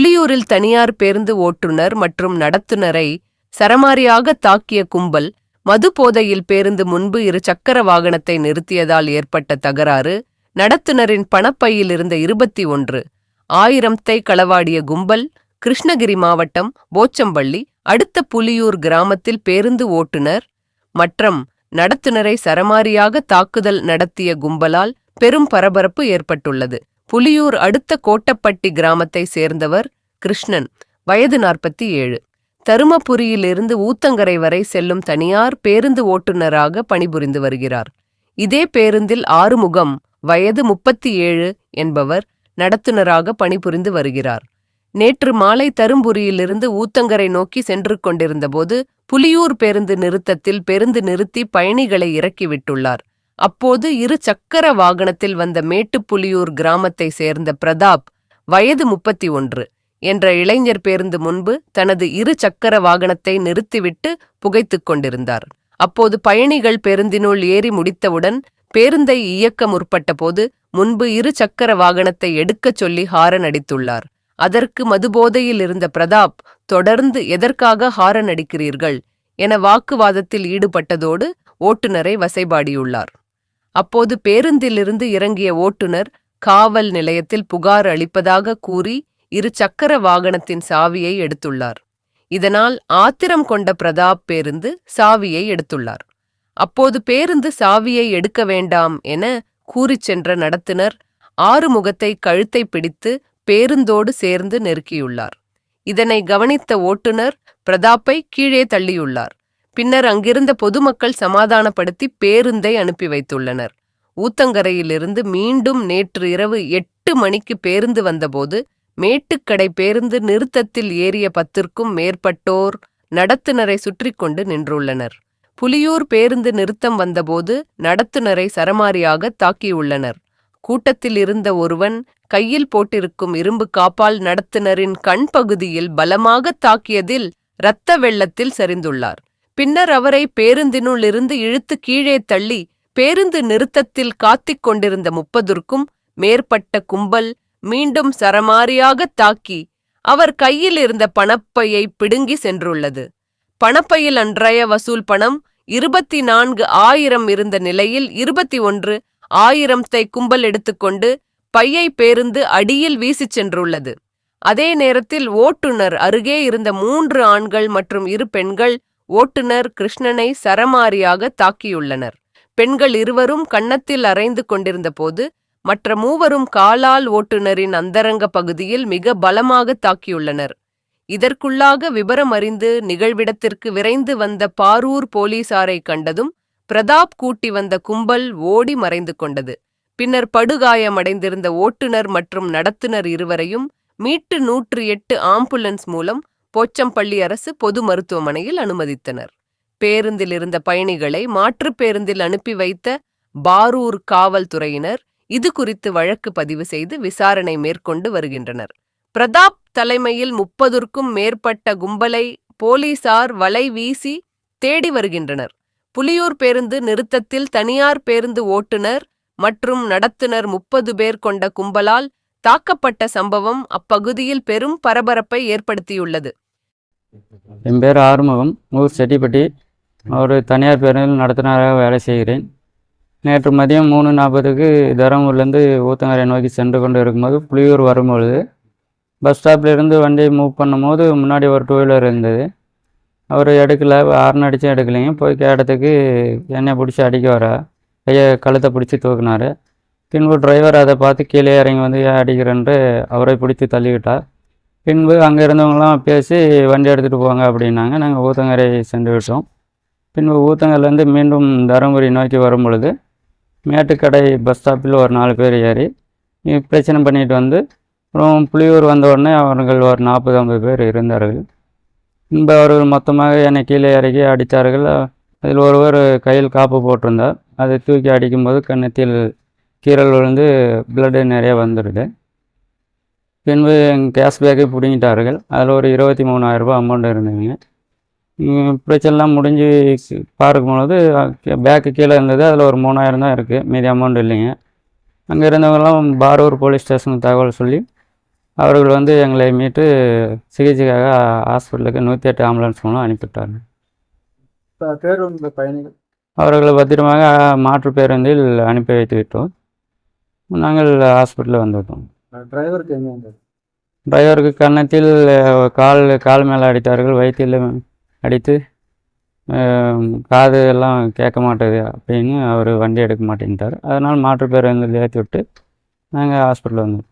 புலியூரில் தனியார் பேருந்து ஓட்டுநர் மற்றும் நடத்துனரை சரமாரியாக தாக்கிய கும்பல் மது போதையில் பேருந்து முன்பு 2 சக்கர வாகனத்தை நிறுத்தியதால் ஏற்பட்ட தகராறு. நடத்துனரின் பணப்பையில் இருந்த 21,000 களவாடிய கும்பல் கிருஷ்ணகிரி மாவட்டம் போச்சம்பள்ளி அடுத்த புலியூர் கிராமத்தில் பேருந்து ஓட்டுநர் மற்றும் நடத்துனரை சரமாரியாக தாக்குதல் நடத்திய கும்பலால் பெரும் பரபரப்பு ஏற்பட்டுள்ளது. புலியூர் அடுத்த கோட்டப்பட்டி கிராமத்தை சேர்ந்தவர் கிருஷ்ணன், வயது 47. தருமபுரியிலிருந்து ஊத்தங்கரை வரை செல்லும் தனியார் பேருந்து ஓட்டுநராக பணிபுரிந்து வருகிறார். இதே பேருந்தில் ஆறுமுகம், வயது 37 என்பவர் நடத்துனராக பணிபுரிந்து வருகிறார். நேற்று மாலை தருமபுரியிலிருந்து ஊத்தங்கரை நோக்கி சென்று கொண்டிருந்தபோது புலியூர் பேருந்து நிறுத்தத்தில் பேருந்து நிறுத்தி பயணிகளை இறக்கிவிட்டுள்ளார். அப்போது 2 சக்கர வாகனத்தில் வந்த மேட்டுப்புலியூர் கிராமத்தை சேர்ந்த பிரதாப், வயது 31 என்ற இளைஞர் பேருந்து முன்பு தனது 2 சக்கர வாகனத்தை நிறுத்திவிட்டு புகைத்துக் கொண்டிருந்தார். அப்போது பயணிகள் பேருந்தினுள் ஏறி முடித்தவுடன் பேருந்தை இயக்க முற்பட்ட போது முன்பு 2 சக்கர வாகனத்தை எடுக்கச் சொல்லி ஹாரன் அடித்துள்ளார். அதற்கு மதுபோதையில் இருந்த பிரதாப் தொடர்ந்து எதற்காக ஹாரன் அடிக்கிறீர்கள் என வாக்குவாதத்தில் ஈடுபட்டதோடு ஓட்டுநரை வசைபாடியுள்ளார். அப்போது பேருந்திலிருந்து இறங்கிய ஓட்டுநர் காவல் நிலையத்தில் புகார் அளிப்பதாக கூறி 2 சக்கர வாகனத்தின் சாவியை எடுத்துள்ளார். இதனால் ஆத்திரம் கொண்ட பிரதாப் பேருந்து சாவியை எடுத்துள்ளார். அப்போது பேருந்து சாவியை எடுக்க வேண்டாம் என கூறிச் சென்ற நடத்துனர் ஆறுமுகத்தை கழுத்தை பிடித்து பேருந்தோடு சேர்ந்து நெருக்கியுள்ளார். இதனை கவனித்த ஓட்டுநர் பிரதாப்பை கீழே தள்ளியுள்ளார். பின்னர் அங்கிருந்த பொதுமக்கள் சமாதானப்படுத்தி பேருந்தை அனுப்பி வைத்துள்ளனர். ஊத்தங்கரையிலிருந்து மீண்டும் நேற்று இரவு 8 மணிக்கு பேருந்து வந்தபோது மேட்டுக்கடை பேருந்து நிறுத்தத்தில் ஏறிய 10க்கும் மேற்பட்டோர் நடத்துனரை சுற்றி கொண்டு நின்றுள்ளனர். புலியூர் பேருந்து நிறுத்தம் வந்தபோது நடத்துனரை சரமாரியாக தாக்கியுள்ளனர். கூட்டத்தில் இருந்த ஒருவன் கையில் போட்டிருக்கும் இரும்பு காப்பால் நடத்துனரின் கண் பகுதியில் பலமாக தாக்கியதில் இரத்த வெள்ளத்தில் சரிந்துள்ளார். பின்னர் அவரை பேருந்தினுள் இருந்து இழுத்து கீழே தள்ளி பேருந்து நிறுத்தத்தில் காத்திக் கொண்டிருந்த 30க்கும் மேற்பட்ட கும்பல் மீண்டும் சரமாரியாக தாக்கி அவர் கையில் இருந்த பணப்பையை பிடுங்கி சென்றுள்ளது. பணப்பையில் அன்றைய வசூல் பணம் 24,000 இருந்த நிலையில் 21,000 கும்பல் எடுத்துக்கொண்டு பையை பேருந்து அடியில் வீசிச் சென்றுள்ளது. அதே நேரத்தில் ஓட்டுநர் அருகே இருந்த 3 ஆண்கள் மற்றும் 2 பெண்கள் ஓட்டுநர் கிருஷ்ணனை சரமாரியாக தாக்கியுள்ளனர். பெண்கள் இருவரும் கன்னத்தில் அறைந்து கொண்டிருந்த போது மற்ற 3வரும் காலால் ஓட்டுநரின் அந்தரங்க பகுதியில் மிக பலமாக தாக்கியுள்ளனர். இதற்குள்ளாக விபரம் அறிந்து நிகழ்விடத்திற்கு விரைந்து வந்த பாரூர் போலீசாரை கண்டதும் பிரதாப் கூட்டி வந்த கும்பல் ஓடி மறைந்து கொண்டது. பின்னர் படுகாயமடைந்திருந்த ஓட்டுநர் மற்றும் நடத்துனர் இருவரையும் மீட்டு 108 ஆம்புலன்ஸ் மூலம் போச்சம்பள்ளி அரசு பொது மருத்துவமனையில் அனுமதித்தனர். பேருந்தில் இருந்த பயணிகளை மாற்றுப் பேருந்தில் அனுப்பி வைத்த பாரூர் காவல்துறையினர் இது குறித்து வழக்கு பதிவு செய்து விசாரணை மேற்கொண்டு வருகின்றனர். பிரதாப் தலைமையில் 30க்கும் மேற்பட்ட கும்பலை போலீசார் வலை வீசி தேடி வருகின்றனர். புலியூர் பேருந்து நிறுத்தத்தில் தனியார் பேருந்து ஓட்டுநர் மற்றும் நடத்துனர் 30 பேர் கொண்ட கும்பலால் தாக்கப்பட்ட சம்பவம் அப்பகுதியில் பெரும் பரபரப்பை ஏற்படுத்தியுள்ளது. என் பேர் ஆறுமுகம், ஊர் செட்டிப்பட்டி. ஒரு தனியார் பேருந்தில் நடத்துனராக வேலை செய்கிறேன். நேற்று மதியம் 3:40க்கு தருமபுரிலேருந்து ஊத்தங்கரை நோக்கி சென்று கொண்டு இருக்கும்போது புலியூர் வரும்பொழுது பஸ் ஸ்டாப்லேருந்து வண்டியை மூவ் பண்ணும்போது முன்னாடி ஒரு 2 வீலர் இருந்தது. அவர் எடுக்கலை, ஹார்ன் அடித்தும் எடுக்கலைங்க. போய் கேட்டதுக்கு என்னை பிடிச்சி அடிக்க வர கையை கழுத்தை பிடிச்சி தூக்குனார். பின்பு டிரைவர் அதை பார்த்து கீழே இறங்கி வந்து ஏன் அடிக்கிறேன்ட்டு அவரை பிடிச்சி தள்ளிவிட்டார். பின்பு அங்கே இருந்தவங்களாம் பேசி வண்டி எடுத்துகிட்டு போங்க அப்படின்னாங்க. நாங்கள் ஊத்தங்கரை சென்று விட்டோம். பின்பு ஊத்தங்கரையிலேருந்து மீண்டும் தருமபுரி நோக்கி வரும் பொழுது மேட்டுக்கடை பஸ் ஸ்டாப்பில் ஒரு 4 பேர் ஏறி பிரச்சனை பண்ணிட்டு வந்து அப்புறம் புலியூர் வந்த உடனே அவர்கள் ஒரு 40-50 பேர் இருந்தார்கள். பின்பு அவர்கள் மொத்தமாக என்னை கீழே இறக்கி அடித்தார்கள். அதில் ஒருவர் கையில் காப்பு போட்டிருந்தார். அதை தூக்கி அடிக்கும்போது கன்னத்தில் கீறல் விழுந்து பிளட்டு நிறைய வந்துடுது. பின்பு கேஷ் பேக்கை பிடுங்கிட்டார்கள். அதில் ஒரு 23,000 ரூபாய் அமௌண்ட் இருந்ததுங்க. பிரச்சனைலாம் முடிஞ்சு பார்க்கும்பொழுது பேக்கு கீழே இருந்தது. அதில் ஒரு 3,000 தான் இருக்குது, மீதி அமௌண்ட் இல்லைங்க. அங்கே இருந்தவங்கெல்லாம் பாரூர் போலீஸ் ஸ்டேஷனுக்கு தகவல் சொல்லி அவர்கள் வந்து எங்களை மீட்டு சிகிச்சைக்காக ஹாஸ்பிட்டலுக்கு 108 ஆம்புலன்ஸ் மூலம் அனுப்பிவிட்டாங்க. பேருந்து பயணிகள் அவர்களை பத்திரமாக மாற்று பேருந்தில் அனுப்பி வைத்து விட்டோம். நாங்கள் ஹாஸ்பிட்டலில் வந்துவிட்டோம். டிரைவருக்கு எங்கே வந்தது? டிரைவருக்கு கன்னத்தில் கால் மேலே அடித்தார்கள், வயிற்றில் அடித்து காது எல்லாம் கேட்க மாட்டேது அப்படின்னு அவர் வண்டி எடுக்க மாட்டேங்கிட்டார். அதனால் மாற்று பேருந்தில் ஏற்றி விட்டு நாங்கள் ஹாஸ்பிட்டலில் வந்தோம்.